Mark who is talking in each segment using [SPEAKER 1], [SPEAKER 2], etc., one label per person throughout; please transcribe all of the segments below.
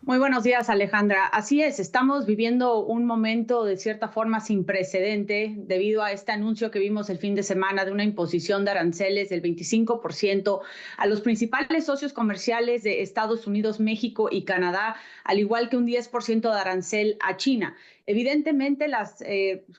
[SPEAKER 1] Muy buenos días, Alejandra. Así es, estamos viviendo un momento de cierta forma sin precedente debido a este anuncio que vimos el fin de semana de una imposición de aranceles del 25% a los principales socios comerciales de Estados Unidos, México y Canadá, al igual que un 10% de arancel a China. Evidentemente, las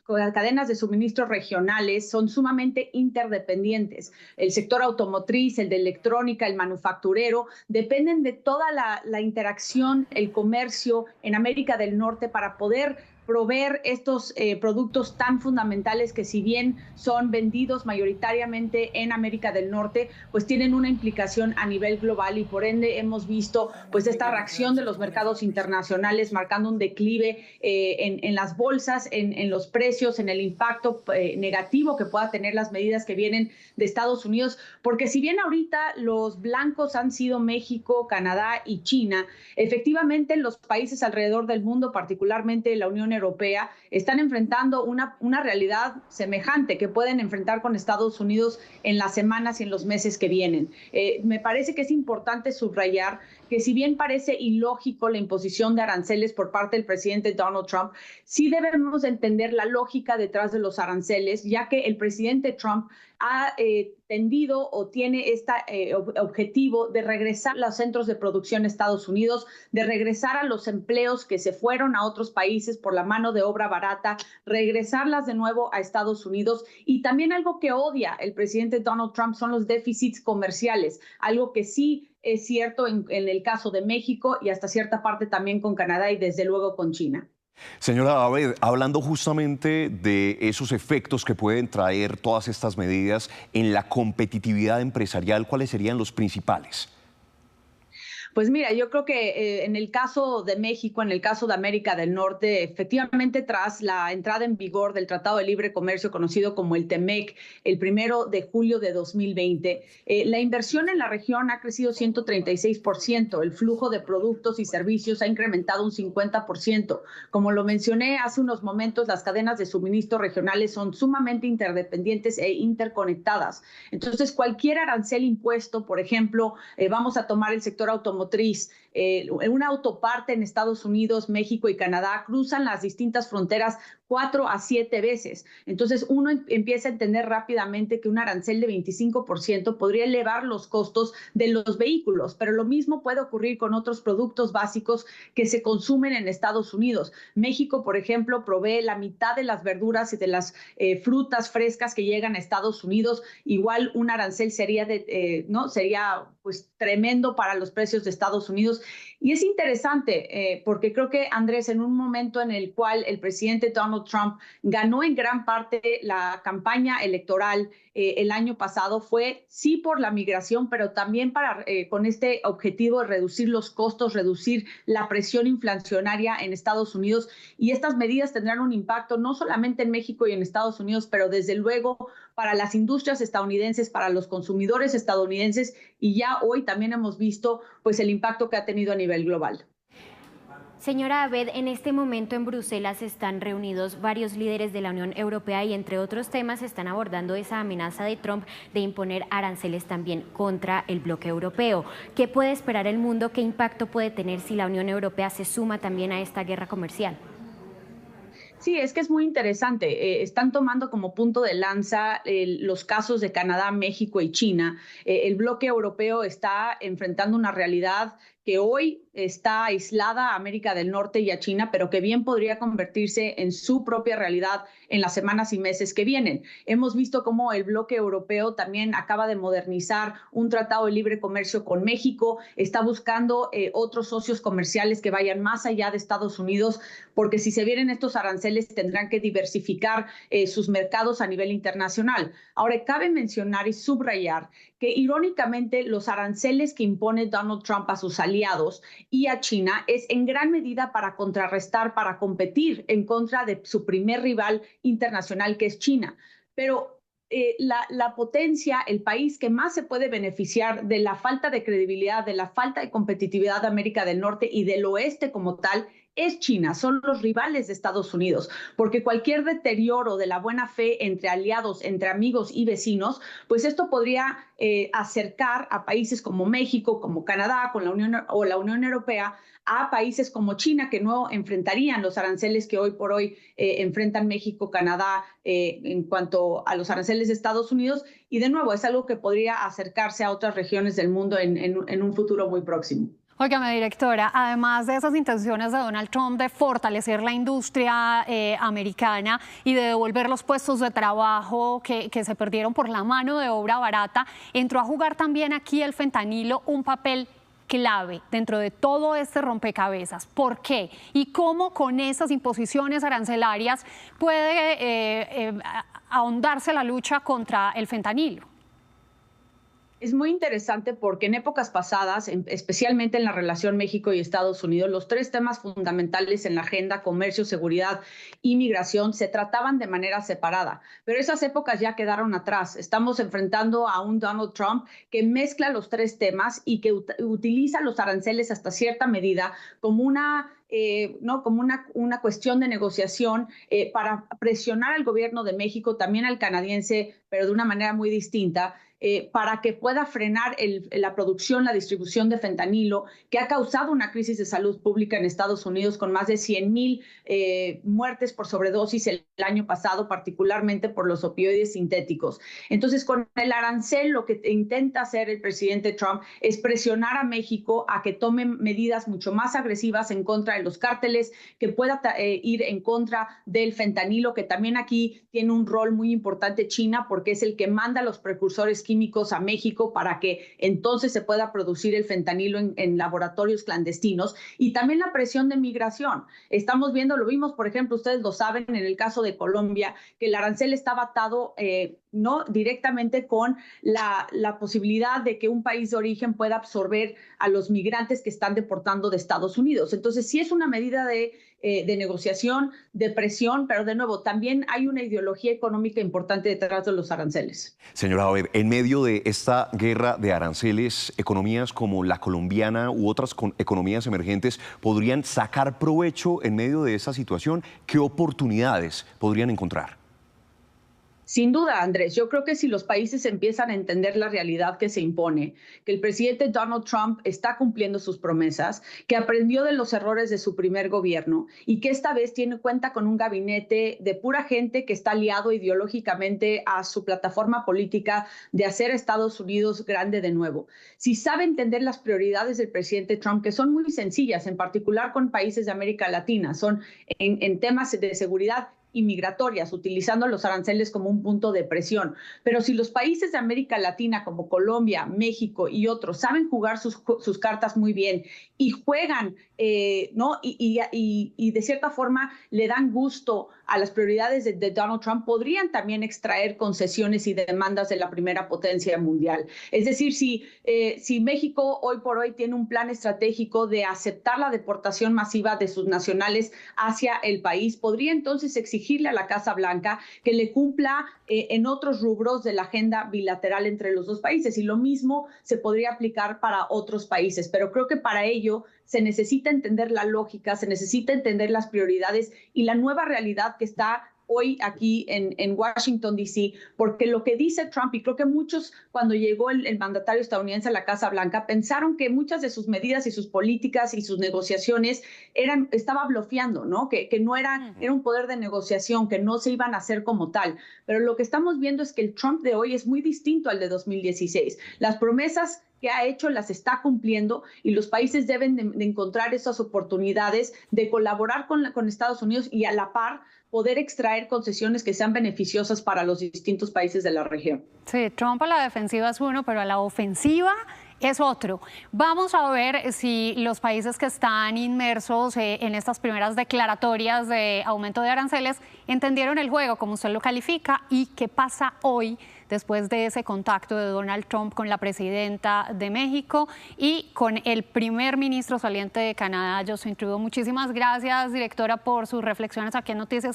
[SPEAKER 1] cadenas de suministro regionales son sumamente interdependientes. El sector automotriz, el de electrónica, el manufacturero, dependen de toda la interacción, el comercio en América del Norte para poder proveer estos productos tan fundamentales que, si bien son vendidos mayoritariamente en América del Norte, pues tienen una implicación a nivel global, y por ende hemos visto pues esta reacción de los mercados internacionales marcando un declive en las bolsas, en los precios, en el impacto negativo que pueda tener las medidas que vienen de Estados Unidos, porque si bien ahorita los blancos han sido México, Canadá y China, efectivamente los países alrededor del mundo, particularmente la Unión Europea, están enfrentando una realidad semejante que pueden enfrentar con Estados Unidos en las semanas y en los meses que vienen. Me parece que es importante subrayar que, si bien parece ilógico la imposición de aranceles por parte del presidente Donald Trump, sí debemos entender la lógica detrás de los aranceles, ya que el presidente Trump ha tendido o tiene este objetivo de regresar a los centros de producción a Estados Unidos, de regresar a los empleos que se fueron a otros países por la mano de obra barata, regresarlas de nuevo a Estados Unidos. Y también algo que odia el presidente Donald Trump son los déficits comerciales, algo que sí es cierto en el caso de México y hasta cierta parte también con Canadá y desde luego con China.
[SPEAKER 2] Señora Abed, hablando justamente de esos efectos que pueden traer todas estas medidas en la competitividad empresarial, ¿cuáles serían los principales?
[SPEAKER 1] Pues mira, yo creo que en el caso de México, en el caso de América del Norte, efectivamente, tras la entrada en vigor del Tratado de Libre Comercio conocido como el TEMEC, el 1 de julio de 2020, la inversión en la región ha crecido 136%, el flujo de productos y servicios ha incrementado un 50%. Como lo mencioné hace unos momentos, las cadenas de suministro regionales son sumamente interdependientes e interconectadas. Entonces, cualquier arancel impuesto, por ejemplo, vamos a tomar el sector automotriz, una autoparte en Estados Unidos, México y Canadá cruzan las distintas fronteras 4 a 7 veces. Entonces uno empieza a entender rápidamente que un arancel de 25% podría elevar los costos de los vehículos, pero lo mismo puede ocurrir con otros productos básicos que se consumen en Estados Unidos. México, por ejemplo, provee la mitad de las verduras y de las frutas frescas que llegan a Estados Unidos. Igual un arancel sería pues tremendo para los precios de Estados Unidos. Y es interesante porque creo que, Andrés, en un momento en el cual el presidente Donald Trump ganó en gran parte la campaña electoral el año pasado, fue sí por la migración, pero también con este objetivo de reducir los costos, reducir la presión inflacionaria en Estados Unidos. Y estas medidas tendrán un impacto no solamente en México y en Estados Unidos, pero desde luego para las industrias estadounidenses, para los consumidores estadounidenses, y ya hoy también hemos visto pues el impacto que ha tenido a nivel global.
[SPEAKER 3] Señora Abed, en este momento en Bruselas están reunidos varios líderes de la Unión Europea y, entre otros temas, están abordando esa amenaza de Trump de imponer aranceles también contra el bloque europeo. ¿Qué puede esperar el mundo? ¿Qué impacto puede tener si la Unión Europea se suma también a esta guerra comercial?
[SPEAKER 1] Sí, es que es muy interesante. Están tomando como punto de lanza los casos de Canadá, México y China. El bloque europeo está enfrentando una realidad que hoy está aislada a América del Norte y a China, pero que bien podría convertirse en su propia realidad en las semanas y meses que vienen. Hemos visto cómo el bloque europeo también acaba de modernizar un tratado de libre comercio con México, está buscando otros socios comerciales que vayan más allá de Estados Unidos, porque si se vienen estos aranceles tendrán que diversificar sus mercados a nivel internacional. Ahora, cabe mencionar y subrayar que, irónicamente, los aranceles que impone Donald Trump a sus aliados y a China es en gran medida para contrarrestar, para competir en contra de su primer rival internacional, que es China. Pero la potencia, el país que más se puede beneficiar de la falta de credibilidad, de la falta de competitividad de América del Norte y del oeste como tal, es China, son los rivales de Estados Unidos, porque cualquier deterioro de la buena fe entre aliados, entre amigos y vecinos, pues esto podría acercar a países como México, como Canadá, con la Unión Europea, a países como China, que no enfrentarían los aranceles que hoy por hoy enfrentan México, Canadá, en cuanto a los aranceles de Estados Unidos. Y de nuevo, es algo que podría acercarse a otras regiones del mundo en un futuro muy próximo.
[SPEAKER 4] Óigame, directora, además de esas intenciones de Donald Trump de fortalecer la industria americana y de devolver los puestos de trabajo que se perdieron por la mano de obra barata, entró a jugar también aquí el fentanilo un papel clave dentro de todo este rompecabezas. ¿Por qué? ¿Y cómo con esas imposiciones arancelarias puede ahondarse la lucha contra el fentanilo?
[SPEAKER 1] Es muy interesante porque en épocas pasadas, especialmente en la relación México y Estados Unidos, los tres temas fundamentales en la agenda, comercio, seguridad y migración, se trataban de manera separada. Pero esas épocas ya quedaron atrás. Estamos enfrentando a un Donald Trump que mezcla los tres temas y que utiliza los aranceles hasta cierta medida como una cuestión de negociación para presionar al gobierno de México, también al canadiense, pero de una manera muy distinta, para que pueda frenar la producción, la distribución de fentanilo, que ha causado una crisis de salud pública en Estados Unidos con más de 100,000 muertes por sobredosis el año pasado, particularmente por los opioides sintéticos. Entonces, con el arancel, lo que intenta hacer el presidente Trump es presionar a México a que tome medidas mucho más agresivas en contra de los cárteles, que pueda ir en contra del fentanilo, que también aquí tiene un rol muy importante China, porque es el que manda los precursores químicos a México para que entonces se pueda producir el fentanilo en laboratorios clandestinos, y también la presión de migración. Estamos viendo, lo vimos, por ejemplo, ustedes lo saben, en el caso de Colombia, que el arancel estaba atado no directamente con la posibilidad de que un país de origen pueda absorber a los migrantes que están deportando de Estados Unidos. Entonces, sí es una medida de negociación, de presión, pero de nuevo, también hay una ideología económica importante detrás de los aranceles.
[SPEAKER 2] Señora Abed, en medio de esta guerra de aranceles, economías como la colombiana u otras economías emergentes podrían sacar provecho en medio de esa situación. ¿Qué oportunidades podrían encontrar?
[SPEAKER 1] Sin duda, Andrés, yo creo que si los países empiezan a entender la realidad que se impone, que el presidente Donald Trump está cumpliendo sus promesas, que aprendió de los errores de su primer gobierno y que esta vez cuenta con un gabinete de pura gente que está aliado ideológicamente a su plataforma política de hacer a Estados Unidos grande de nuevo. Si sabe entender las prioridades del presidente Trump, que son muy sencillas, en particular con países de América Latina, son en temas de seguridad y migratorias, utilizando los aranceles como un punto de presión. Pero si los países de América Latina como Colombia, México y otros saben jugar sus cartas muy bien y juegan, ¿no? Y de cierta forma le dan gusto a las prioridades de Donald Trump, podrían también extraer concesiones y demandas de la primera potencia mundial. Es decir, si México hoy por hoy tiene un plan estratégico de aceptar la deportación masiva de sus nacionales hacia el país, podría entonces exigirle a la Casa Blanca que le cumpla en otros rubros de la agenda bilateral entre los dos países, y lo mismo se podría aplicar para otros países. Pero creo que para ello se necesita entender la lógica, se necesita entender las prioridades y la nueva realidad que está hoy aquí en Washington, D.C., porque lo que dice Trump, y creo que muchos cuando llegó el mandatario estadounidense a la Casa Blanca, pensaron que muchas de sus medidas y sus políticas y sus negociaciones estaba blofeando, ¿no? Que no era un poder de negociación, que no se iban a hacer como tal. Pero lo que estamos viendo es que el Trump de hoy es muy distinto al de 2016. Las promesas que ha hecho las está cumpliendo, y los países deben de encontrar esas oportunidades de colaborar con Estados Unidos y a la par poder extraer concesiones que sean beneficiosas para los distintos países de la región.
[SPEAKER 4] Sí, Trump a la defensiva es uno, pero a la ofensiva es otro. Vamos a ver si los países que están inmersos en estas primeras declaratorias de aumento de aranceles entendieron el juego, como usted lo califica, y qué pasa hoy después de ese contacto de Donald Trump con la presidenta de México y con el primer ministro saliente de Canadá, Justin Trudeau. Muchísimas gracias, directora, por sus reflexiones aquí en Noticias